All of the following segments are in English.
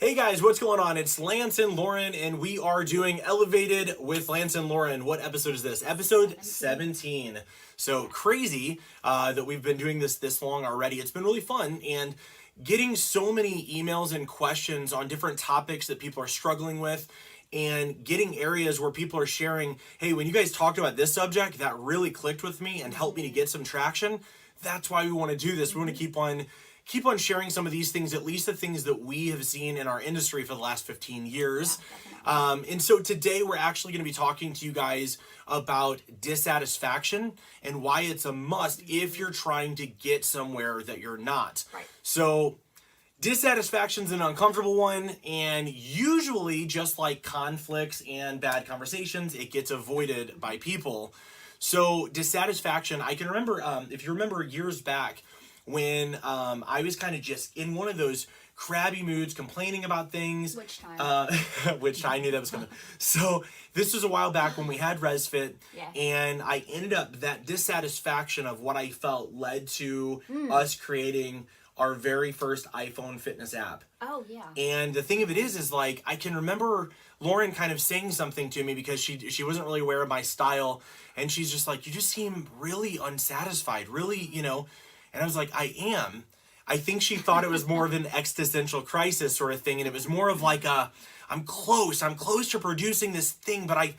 Hey guys, what's going on? It's Lance and Lauren, and we are doing Elevated with Lance and Lauren. What episode is this? Episode 17. So crazy that we've been doing this long already. It's been really fun, and getting so many emails and questions on different topics that people are struggling with, and getting areas where people are sharing, hey, when you guys talked about this subject, that really clicked with me and helped me to get some traction. That's why we want to do this. We want to keep on sharing some of these things, at least the things that we have seen in our industry for the last 15 years. And so today we're actually going to be talking to you guys about dissatisfaction and why it's a must if you're trying to get somewhere that you're not. Right. So dissatisfaction is an uncomfortable one, and usually, just like conflicts and bad conversations, it gets avoided by people. So dissatisfaction, I can remember, if you remember years back, when I was kind of just in one of those crabby moods, complaining about things. Which time? Which I knew that was coming. So this was a while back when we had ResFit, Yeah. and I ended up, that dissatisfaction of what I felt led to us creating our very first iPhone fitness app. Oh, yeah. And the thing of it is like, I can remember Lauren kind of saying something to me because she wasn't really aware of my style, and she's just like, you just seem really unsatisfied, really, and I was like, I am. I think she thought it was more of an existential crisis sort of thing, and it was more of like I'm close to producing this thing, but I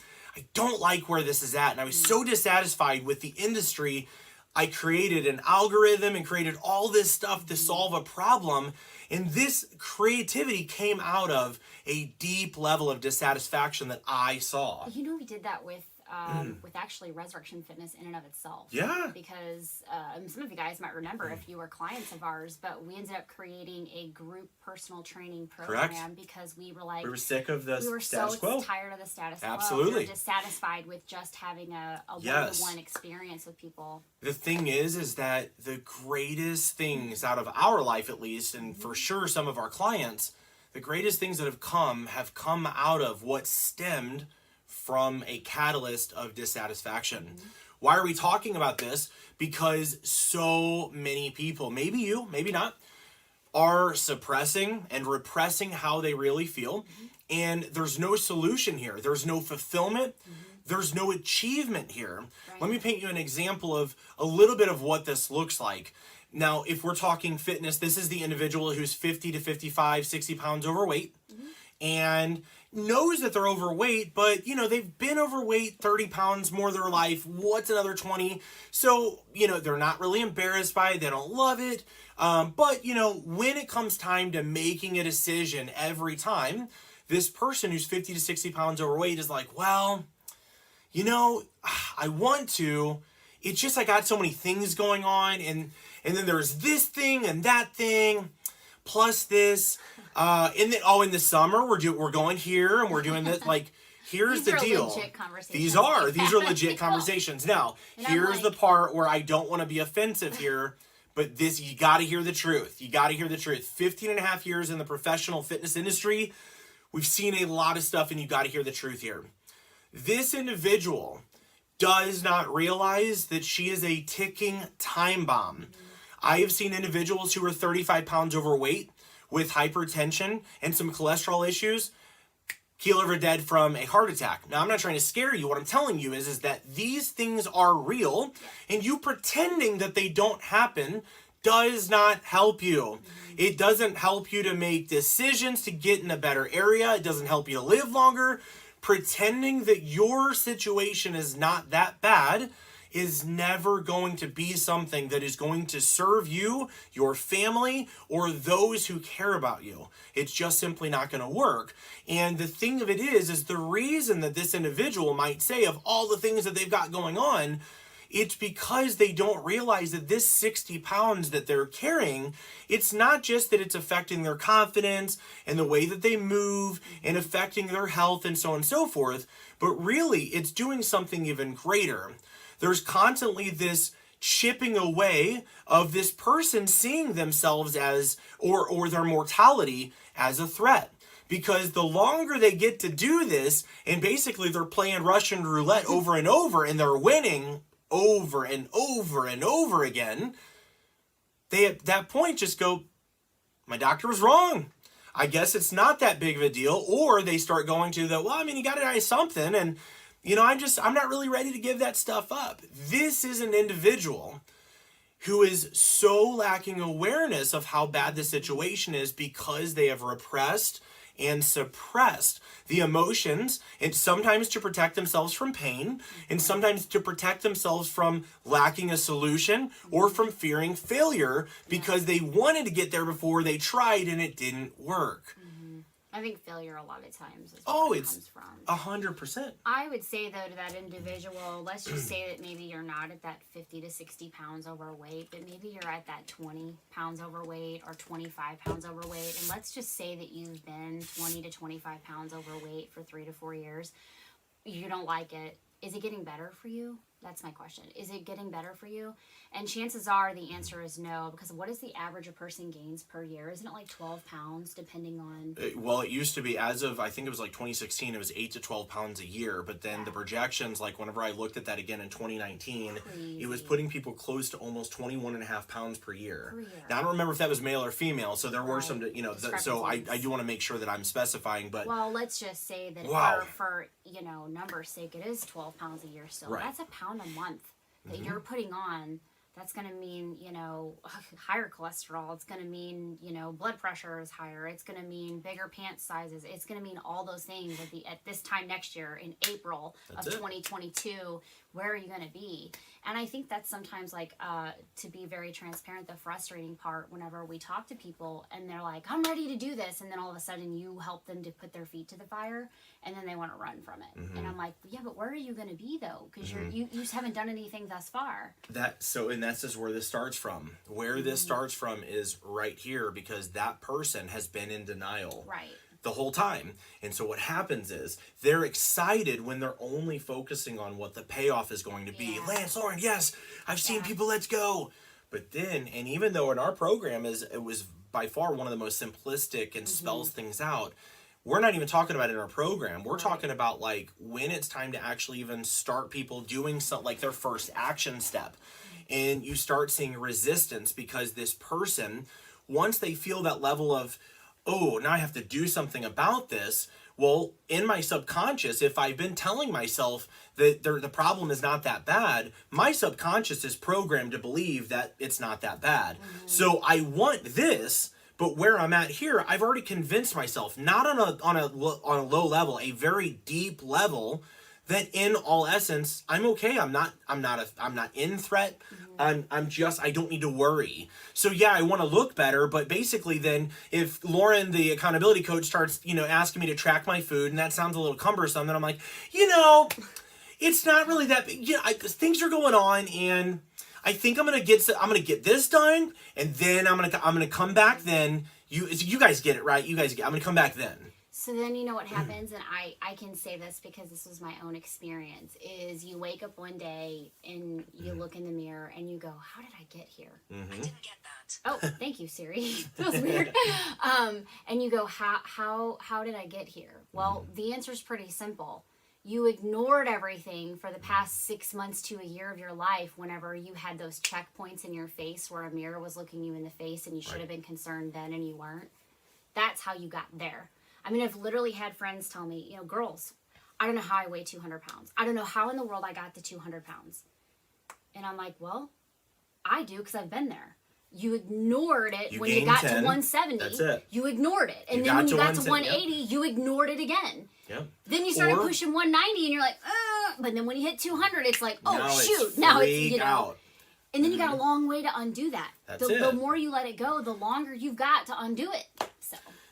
don't like where this is at. And I was so dissatisfied with the industry. I created an algorithm and created all this stuff to solve a problem. And this creativity came out of a deep level of dissatisfaction that I saw. We did that with actually Resurrection Fitness in and of itself. Yeah. Because some of you guys might remember if you were clients of ours, but we ended up creating a group personal training program. Correct. Because we were like... We were sick of the status quo. We were so tired of the status quo. Absolutely. We were dissatisfied with just having a one-to-one experience with people. The thing is that the greatest things out of our life, at least, and for sure some of our clients, the greatest things that have come out of what stemmed from a catalyst of dissatisfaction. Why are we talking about this? Because so many people, maybe you, maybe not, are suppressing and repressing how they really feel. And there's no solution here. There's no fulfillment. There's no achievement here. Right. Let me paint you an example of a little bit of what this looks like. Now, if we're talking fitness, this is the individual who's 50 to 55, 60 pounds overweight and knows that they're overweight, but, they've been overweight 30 pounds more of their life. What's another 20? So, they're not really embarrassed by it. They don't love it. But, when it comes time to making a decision every time, this person who's 50 to 60 pounds overweight is like, well, I want to. It's just I got so many things going on, and then there's this thing and that thing, plus this. In the summer we're going here and we're doing this. Like, here's the deal. Legit conversations. These are legit conversations. Now, and here's the part where I don't want to be offensive here, but you got to hear the truth. You got to hear the truth. 15 and a half years in the professional fitness industry, we've seen a lot of stuff, and you got to hear the truth here. This individual does not realize that she is a ticking time bomb. I have seen individuals who are 35 pounds overweight with hypertension and some cholesterol issues keel over dead from a heart attack. Now, I'm not trying to scare you. What I'm telling you is that these things are real, and you pretending that they don't happen does not help you. It doesn't help you to make decisions to get in a better area. It doesn't help you to live longer. Pretending that your situation is not that bad is never going to be something that is going to serve you, your family, or those who care about you. It's just simply not going to work. And the thing of it is the reason that this individual might say of all the things that they've got going on, it's because they don't realize that this 60 pounds that they're carrying, it's not just that it's affecting their confidence and the way that they move and affecting their health and so on and so forth, but really it's doing something even greater. There's constantly this chipping away of this person seeing themselves as, or their mortality as a threat. Because the longer they get to do this, and basically they're playing Russian roulette over and over, and they're winning over and over and over again, they at that point just go, my doctor was wrong. I guess it's not that big of a deal. Or they start going to the, well, I mean, you got to die something. And, you know, I'm not really ready to give that stuff up. This is an individual who is so lacking awareness of how bad the situation is because they have repressed and suppressed the emotions, and sometimes to protect themselves from pain, and sometimes to protect themselves from lacking a solution or from fearing failure because they wanted to get there before they tried and it didn't work. I think failure a lot of times is where it comes from. 100%. I would say, though, to that individual, let's just say that maybe you're not at that 50 to 60 pounds overweight, but maybe you're at that 20 pounds overweight or 25 pounds overweight. And let's just say that you've been 20 to 25 pounds overweight for 3 to 4 years. You don't like it. Is it getting better for you? That's my question. Is it getting better for you? And chances are the answer is no, because what is the average a person gains per year? Isn't it like 12 pounds depending on... Well, it used to be, as of, I think it was like 2016, it was 8 to 12 pounds a year. But then the projections, like whenever I looked at that again in 2019, it was putting people close to almost 21 and a half pounds per year. Now, I don't remember if that was male or female, so there were some, you know, so I do want to make sure that I'm specifying, but... Well, let's just say that for you know, numbers' sake, it is 12 pounds a year still. That's a pound a month that you're putting on. That's going to mean, you know, higher cholesterol. It's going to mean, you know, blood pressure is higher. It's going to mean bigger pant sizes. It's going to mean all those things at this time next year in April of 2022. Where are you going to be? And I think that's sometimes, like, to be very transparent, the frustrating part whenever we talk to people and they're like, I'm ready to do this. And then all of a sudden you help them to put their feet to the fire and then they want to run from it. And I'm like, yeah, but where are you going to be, though? Because you just haven't done anything thus far. And that's just where this starts from. Where this starts from is right here, because that person has been in denial. Right. The whole time. And so what happens is they're excited when they're only focusing on what the payoff is going to be. Lance, Lauren, yes, I've seen people, let's go. But then, and even though in our program it was by far one of the most simplistic and spells things out, we're not even talking about it in our program. We're talking about like when it's time to actually even start people doing something like their first action step. And you start seeing resistance because this person, once they feel that level of, oh, now I have to do something about this. Well, in my subconscious, if I've been telling myself that the problem is not that bad, my subconscious is programmed to believe that it's not that bad. So I want this, but where I'm at here, I've already convinced myself, not on a low level, a very deep level, that in all essence, I'm okay. I'm not in threat. I don't need to worry. So yeah, I want to look better, but basically then if Lauren, the accountability coach, starts, you know, asking me to track my food, and that sounds a little cumbersome, then I'm like, you know, it's not really that big. Yeah, things are going on, and I think I'm gonna get this done, and then I'm gonna come back. Then you guys get it, right? I'm gonna come back then. So then you know what happens, and I can say this because this was my own experience, is you wake up one day and you look in the mirror and you go, how did I get here? I didn't get that. Oh, thank you, Siri. That was weird. And you go, how did I get here? Well, the answer is pretty simple. You ignored everything for the past 6 months to a year of your life whenever you had those checkpoints in your face where a mirror was looking you in the face and you should have been concerned then and you weren't. That's how you got there. I mean, I've literally had friends tell me, you know, girls, I don't know how I weigh 200 pounds. I don't know how in the world I got to 200 pounds. And I'm like, well, I do because I've been there. You ignored it when you got 10, to 170. That's it. You ignored it. And then when you got to 180, you ignored it again. Yep. Then you started pushing 190 and you're like, but then when you hit 200, it's like, oh, shoot. Now it's, you know. Out. And then you got a long way to undo that. That's it. The more you let it go, the longer you've got to undo it.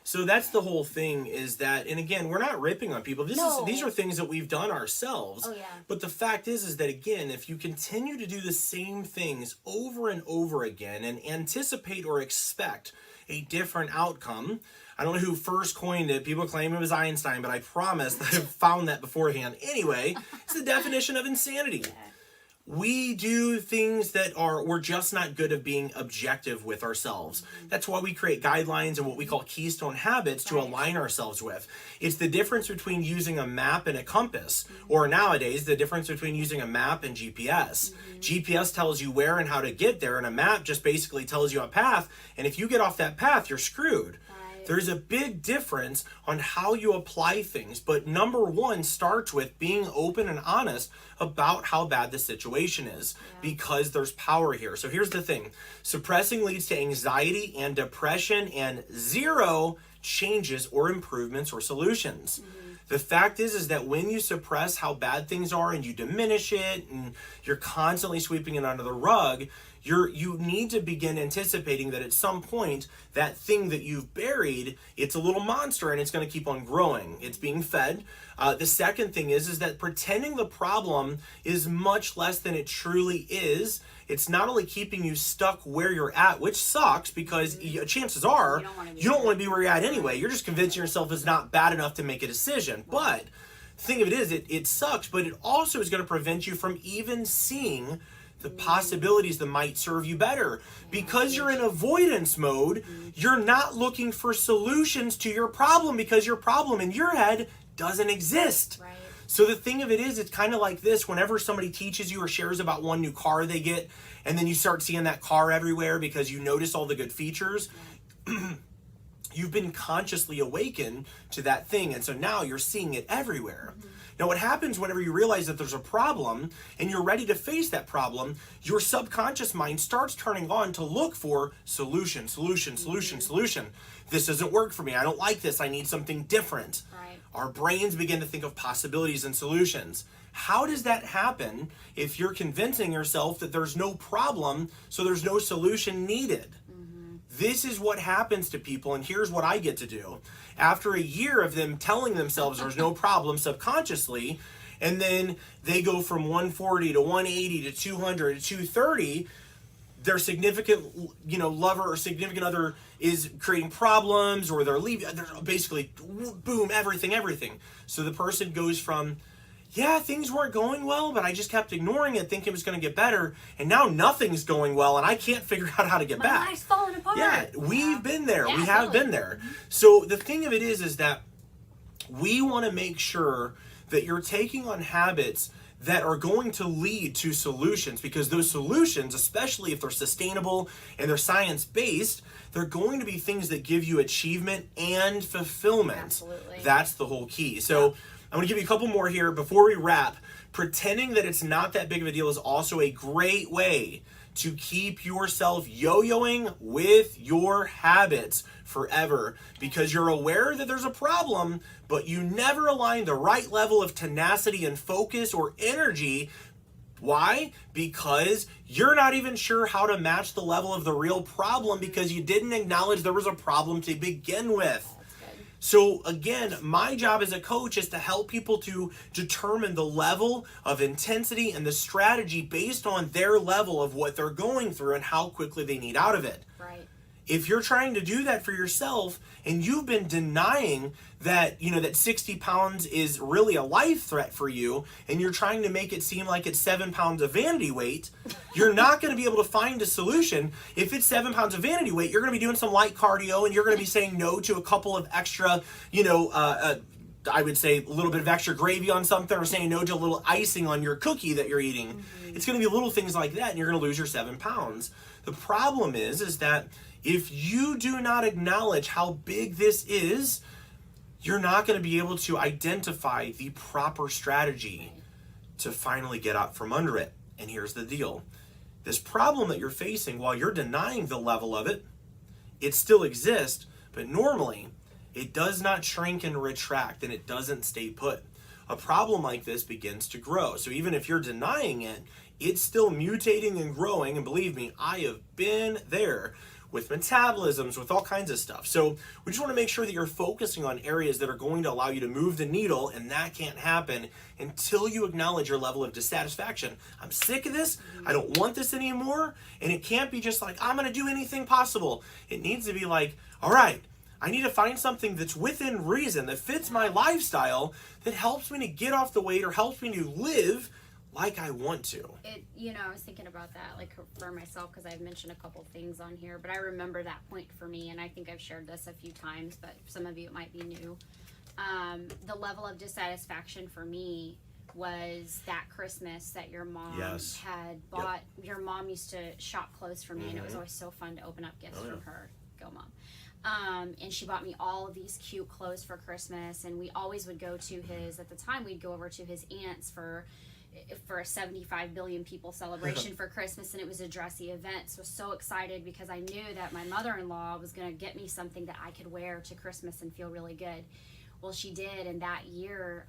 So that's the whole thing, is that, and again, we're not ripping on people. These are things that we've done ourselves. Oh, yeah. But the fact is that, again, if you continue to do the same things over and over again and anticipate or expect a different outcome, I don't know who first coined it. People claim it was Einstein, but I promise that I've found that beforehand. Anyway, it's the definition of insanity. Yeah. We do things that we're just not good at being objective with ourselves. That's why we create guidelines and what we call keystone habits to align ourselves with. It's the difference between using a map and a compass, or nowadays, the difference between using a map and GPS. GPS tells you where and how to get there, and a map just basically tells you a path, and if you get off that path, you're screwed. There's a big difference on how you apply things, but number one starts with being open and honest about how bad the situation is, because there's power here. So here's the thing. Suppressing leads to anxiety and depression and zero changes or improvements or solutions. The fact is that when you suppress how bad things are and you diminish it and you're constantly sweeping it under the rug, you need to begin anticipating that at some point that thing that you've buried, it's a little monster and it's going to keep on growing. It's being fed. The second thing is that pretending the problem is much less than it truly is. It's not only keeping you stuck where you're at, which sucks because chances are you don't want to be where you're at anyway. You're just convincing yourself it's not bad enough to make a decision. But the thing of it is, it sucks, but it also is going to prevent you from even seeing the possibilities that might serve you better. Because you're in avoidance mode, you're not looking for solutions to your problem because your problem in your head doesn't exist. Right. So the thing of it is, it's kind of like this. Whenever somebody teaches you or shares about one new car they get, and then you start seeing that car everywhere because you notice all the good features, you've been consciously awakened to that thing. And so now you're seeing it everywhere. Now, what happens whenever you realize that there's a problem and you're ready to face that problem, your subconscious mind starts turning on to look for solution. This doesn't work for me. I don't like this. I need something different. Right. Our brains begin to think of possibilities and solutions. How does that happen if you're convincing yourself that there's no problem, so there's no solution needed? This is what happens to people, and here's what I get to do. After a year of them telling themselves there's no problem subconsciously, and then they go from 140 to 180 to 200 to 230, their significant, lover or significant other is creating problems, or they're leaving. They're basically, boom, everything. So the person goes from, yeah, things weren't going well, but I just kept ignoring it, thinking it was going to get better, and now nothing's going well, and I can't figure out how to get back. My life's falling apart. Yeah, we've been there. Yeah, we have totally. been there. So the thing of it is that we want to make sure that you're taking on habits that are going to lead to solutions, because those solutions, especially if they're sustainable and they're science-based, they're going to be things that give you achievement and fulfillment. Absolutely. That's the whole key. So I'm going to give you a couple more here before we wrap. Pretending that it's not that big of a deal is also a great way to keep yourself yo-yoing with your habits forever, because you're aware that there's a problem, but you never align the right level of tenacity and focus or energy. Why? Because you're not even sure how to match the level of the real problem, because you didn't acknowledge there was a problem to begin with. So again, my job as a coach is to help people to determine the level of intensity and the strategy based on their level of what they're going through and how quickly they need out of it. Right. If you're trying to do that for yourself and you've been denying that, that 60 pounds is really a life threat for you, and you're trying to make it seem like it's 7 pounds of vanity weight, you're not going to be able to find a solution. If it's 7 pounds of vanity weight, you're going to be doing some light cardio, and you're going to be saying no to a couple of extra, I would say a little bit of extra gravy on something, or saying no to a little icing on your cookie that you're eating. It's going to be little things like that, and you're going to lose your 7 pounds. The problem is that if you do not acknowledge how big this is, you're not going to be able to identify the proper strategy to finally get out from under it. And here's the deal. This problem that you're facing, while you're denying the level of it, it still exists, but normally it does not shrink and retract, and it doesn't stay put. A problem like this begins to grow. So even if you're denying it, it's still mutating and growing. And believe me, I have been there with metabolisms, with all kinds of stuff. So we just want to make sure that you're focusing on areas that are going to allow you to move the needle, and that can't happen until you acknowledge your level of dissatisfaction. I'm sick of this. I don't want this anymore. And it can't be just like, I'm going to do anything possible. It needs to be like, all right, I need to find something that's within reason, that fits my lifestyle, that helps me to get off the weight or helps me to live like I want to. I was thinking about that, like for myself, because I've mentioned a couple things on here, but I remember that point for me, and I think I've shared this a few times, but for some of you it might be new. The level of dissatisfaction for me was that Christmas that your mom had bought. Your mom used to shop clothes for me, and it was always so fun to open up gifts from her. Go, Mom. And she bought me all of these cute clothes for Christmas, and we always would go to his, at the time we'd go over to his aunt's for a 75 billion people celebration for Christmas, and it was a dressy event. So excited because I knew that my mother-in-law was going to get me something that I could wear to Christmas and feel really good. Well, she did, and that year,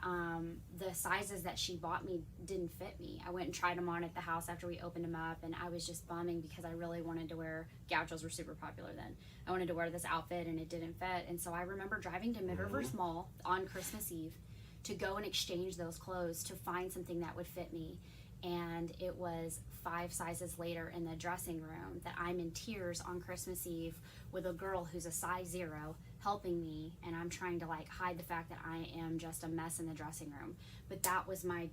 the sizes that she bought me didn't fit me. I went and tried them on at the house after we opened them up, and I was just bumming because I really wanted to wear, gauchos were super popular then. I wanted to wear this outfit, and it didn't fit. And so I remember driving to Mid-Rivers Mall on Christmas Eve to go and exchange those clothes to find something that would fit me. And it was 5 sizes later in the dressing room that I'm in tears on Christmas Eve with a girl who's a size 0 helping me, and I'm trying to like hide the fact that I am just a mess in the dressing room. But that was my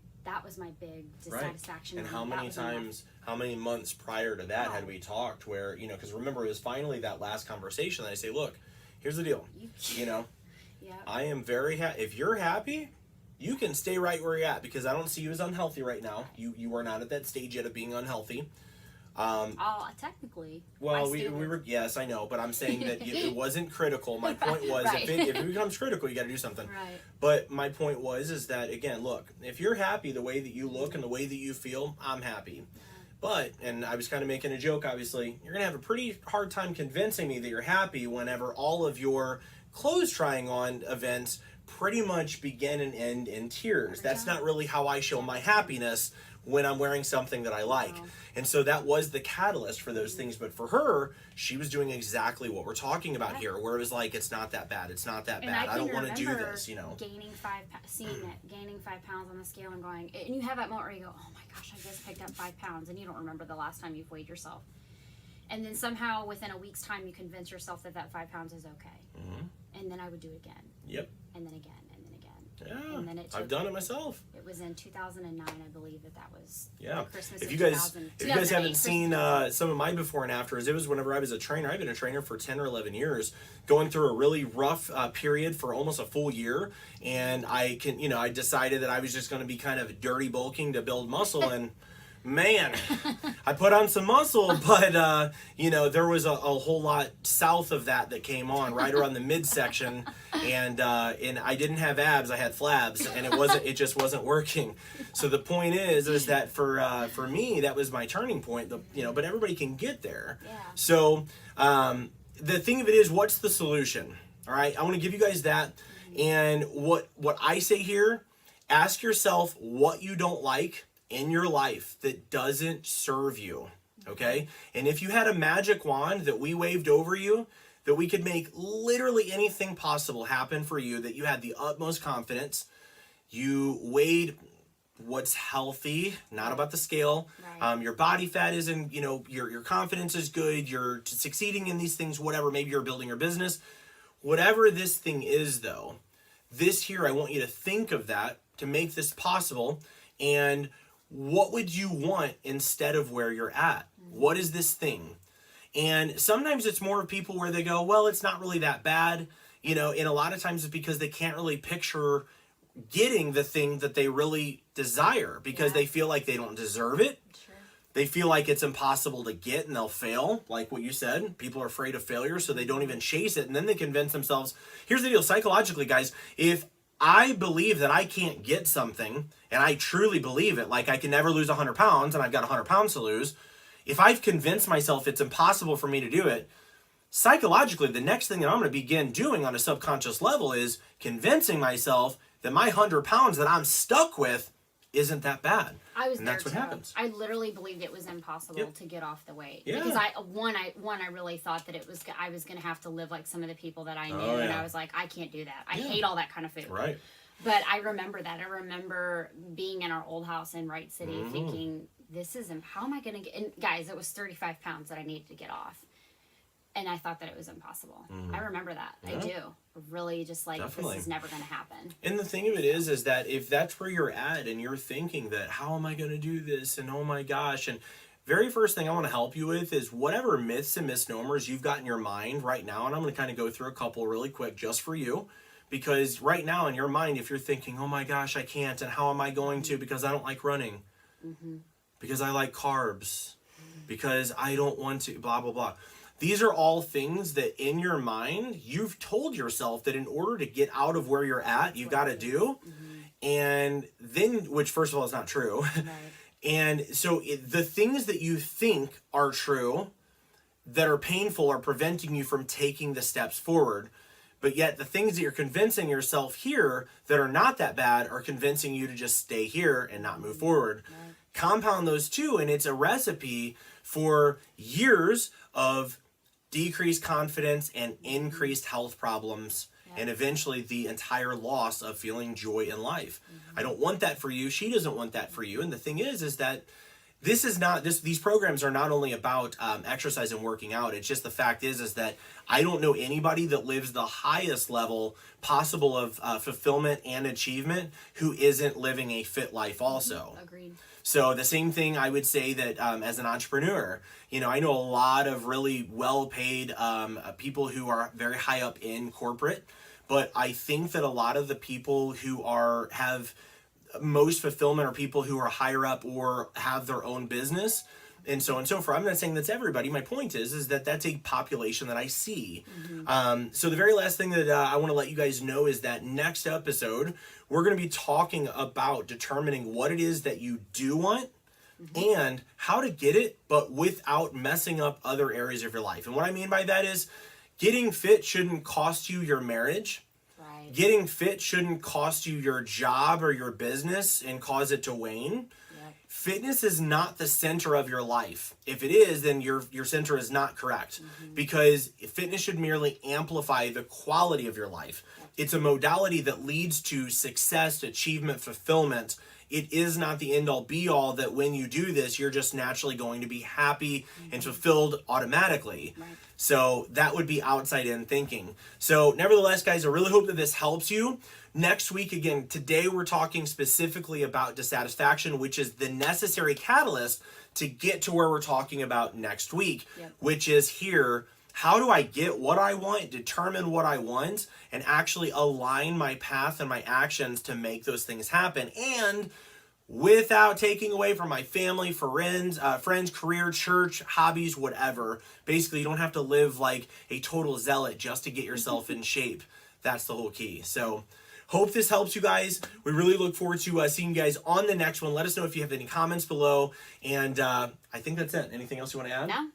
big dissatisfaction. Right. And how many times, how many months prior to that had we talked where, you know, because remember it was finally that last conversation that I say, look, here's the deal, you know, I am very happy. If you're happy, you can stay right where you're at, because I don't see you as unhealthy right now. You are not at that stage yet of being unhealthy. Technically. Well, we were, yes, I know, but I'm saying that it wasn't critical. My point was, if it becomes critical, you got to do something. Right. But my point is that, again, look, if you're happy the way that you look and the way that you feel, I'm happy. But, and I was kind of making a joke, obviously, you're going to have a pretty hard time convincing me that you're happy whenever all of your clothes trying on events pretty much begin and end in tears. That's not really how I show my happiness when I'm wearing something that I like. And so that was the catalyst for those things. But for her, she was doing exactly what we're talking about here, where it was like, it's not that bad. It's not that bad. I don't want to do this, you know. Gaining 5 pounds on the scale and going, and you have that moment where you go, oh my gosh, I just picked up 5 pounds, and you don't remember the last time you've weighed yourself. And then somehow within a week's time, you convince yourself that 5 pounds is okay. And then I would do it again. Yep. And then again, and then again. Yeah, and then I've done it myself. It was in 2009, I believe that was Christmas. If you guys haven't seen some of my before and afters, it was whenever I was a trainer. I've been a trainer for 10 or 11 years, going through a really rough period for almost a full year. And I decided that I was just going to be kind of dirty bulking to build muscle. And man, I put on some muscle, but there was a whole lot south of that came on right around the midsection, and I didn't have abs, I had flabs, and it just wasn't working. So the point is that for me, that was my turning point. But everybody can get there. Yeah. So the thing of it is, what's the solution? All right, I want to give you guys that, and what I say here: ask yourself what you don't like in your life that doesn't serve you, okay? And if you had a magic wand that we waved over you, that we could make literally anything possible happen for you, that you had the utmost confidence, you weighed what's healthy, not about the scale, right. Your body fat isn't, your confidence is good, you're succeeding in these things, whatever, maybe you're building your business. Whatever this thing is, though, this here, I want you to think of that to make this possible. And what would you want instead of where you're at? What is this thing? And sometimes it's more of people where they go, well, it's not really that bad. And a lot of times it's because they can't really picture getting the thing that they really desire, because they feel like they don't deserve it. Sure. They feel like it's impossible to get and they'll fail. Like what you said, people are afraid of failure, so they don't even chase it. And then they convince themselves, here's the deal, psychologically, guys, if I believe that I can't get something, and I truly believe it, like I can never lose 100 pounds, and I've got 100 pounds to lose, if I've convinced myself it's impossible for me to do it, psychologically, the next thing that I'm going to begin doing on a subconscious level is convincing myself that my 100 pounds that I'm stuck with isn't that bad. And that's what happens. I literally believed it was impossible to get off the weight. Yeah. Because I really thought that I was going to have to live like some of the people that I knew. And I was like, I can't do that. I hate all that kind of food. Right. But I remember that. I remember being in our old house in Wright City thinking, how am I going to get, and guys, it was 35 pounds that I needed to get off. And I thought that it was impossible. I remember that. Yeah. I do. Really just like, Definitely. This is never going to happen. And the thing of it is that if that's where you're at and you're thinking that, how am I going to do this? And oh my gosh. And very first thing I want to help you with is whatever myths and misnomers you've got in your mind right now. And I'm going to kind of go through a couple really quick just for you. Because right now in your mind, if you're thinking, oh my gosh, I can't. And how am I going to? Because I don't like running. Because I like carbs. Because I don't want to, blah, blah, blah. These are all things that in your mind, you've told yourself that in order to get out of where you're at, you've got to do. And then, which first of all is not true. Right. And so the things that you think are true that are painful are preventing you from taking the steps forward. But yet the things that you're convincing yourself here that are not that bad are convincing you to just stay here and not move forward. Right. Compound those two, and it's a recipe for years of decreased confidence and increased health problems, and eventually the entire loss of feeling joy in life. I don't want that for you. She doesn't want that for you. And the thing is that this is not these programs are not only about exercise and working out. It's just the fact is that I don't know anybody that lives the highest level possible of fulfillment and achievement who isn't living a fit life also. Agreed. So the same thing I would say that as an entrepreneur, I know a lot of really well-paid people who are very high up in corporate, but I think that a lot of the people who have most fulfillment are people who are higher up or have their own business and so on and so forth. I'm not saying that's everybody. My point is that that's a population that I see. So the very last thing that I want to let you guys know is that next episode, we're going to be talking about determining what it is that you do want and how to get it, but without messing up other areas of your life. And what I mean by that is getting fit shouldn't cost you your marriage. Right. Getting fit shouldn't cost you your job or your business and cause it to wane. Yep. Fitness is not the center of your life. If it is, then your center is not correct, because fitness should merely amplify the quality of your life. Yep. It's a modality that leads to success, achievement, fulfillment. It is not the end all be all that when you do this, you're just naturally going to be happy and fulfilled automatically. Right. So that would be outside in thinking. So nevertheless, guys, I really hope that this helps you. Next week, again, today we're talking specifically about dissatisfaction, which is the necessary catalyst to get to where we're talking about next week, which is here. How do I get what I want, determine what I want, and actually align my path and my actions to make those things happen? And without taking away from my family, friends, career, church, hobbies, whatever. Basically, you don't have to live like a total zealot just to get yourself in shape. That's the whole key. So hope this helps you guys. We really look forward to seeing you guys on the next one. Let us know if you have any comments below. And I think that's it. Anything else you want to add? No.